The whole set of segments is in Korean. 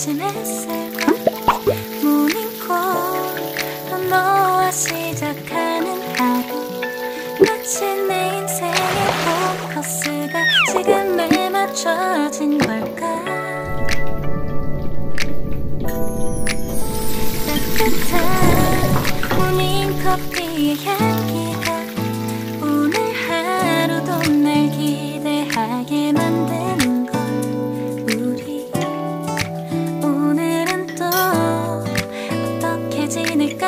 아침 햇살과 모닝콜로 너와 시작하는 하루, 마치 내 인생의 포커스가 지금에 맞춰진 걸까. 따뜻한 모닝커피의 향기가 오늘 하루도 날 기대하게 만드는 걸. 우리 오늘은 또 어떻게 지낼까.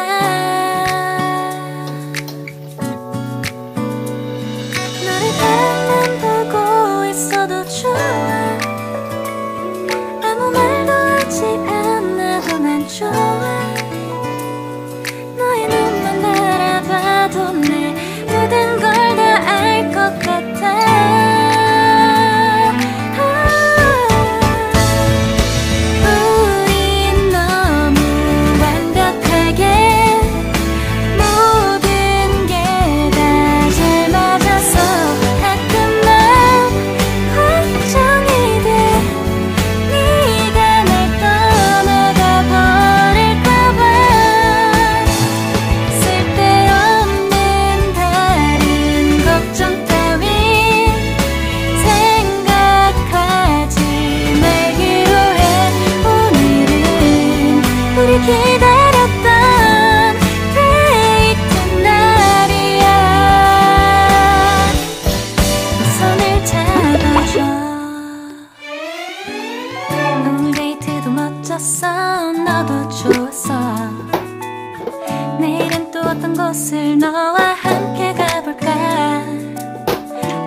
너를 가만 보고 있어도 좋아. 아무 말도 하지 않아도 난 좋아. 너의 눈만 바라봐도 내 모든 걸 다 알 것 같아. 우린 너무 완벽하게 모든 게 다 잘 맞아서 가끔 난 걱정이 돼. 네가 날 떠나가 버릴까봐. 쓸데없는 다른 걱정 따윈 생각하지 말기로 해. 오늘은 우리 기다렸던 데이트 날이야. 손을 잡아줘. 오늘 데이트도 멋졌어. 너도 좋았어. 내일은 또 어떤 곳을 너와 함께 가볼까.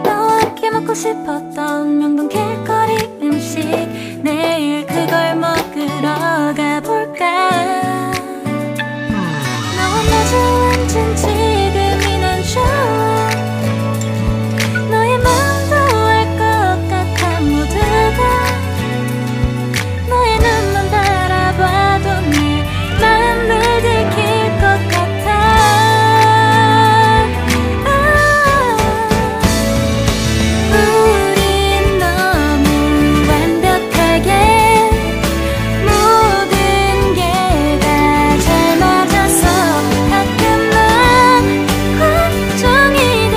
너와 함께 먹고 싶었던 명동 길거리 음식, 내일 그걸 먹으러 가볼까. 너와 마주 앉은 지금이 난 좋아. 너의 마음도 알 것 같아. 모두가 너의 눈만 바라봐도 내 마음을 들킬 것 같아. 우린 너무 완벽하게 모든 게 다 잘 맞아서 가끔 난 걱정이 돼.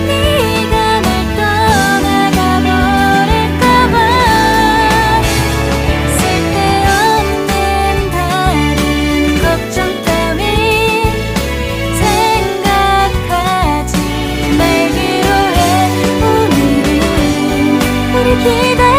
네가 날 떠나가 버릴까봐. 쓸데없는 다른 걱정 따윈 생각하지 말기로 해. 오늘은 우리 기다렸던